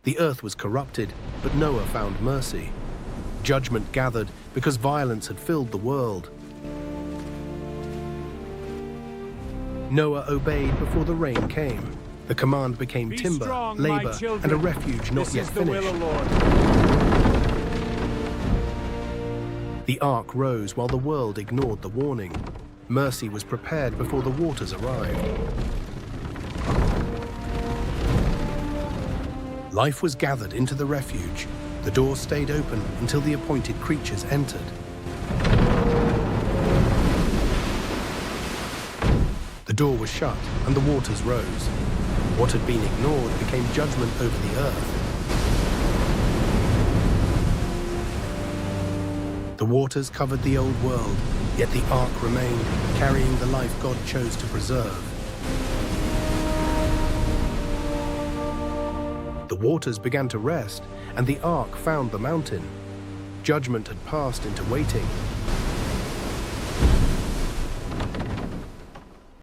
The earth was corrupted, but Noah found mercy. Judgment gathered because violence had filled the world. Noah obeyed before the rain came. The command became timber, strong, labor, my children. and a refuge not This yet is the will finished. of the Lord. The ark rose while the world ignored the warning. Mercy was prepared before the waters arrived. Life was gathered into the refuge. The door stayed open until the appointed creatures entered. The door was shut and the waters rose. What had been ignored became judgment over the earth. The waters covered the old world, yet the ark remained, carrying the life God chose to preserve. The waters began to rest, and the ark found the mountain. Judgment had passed into waiting.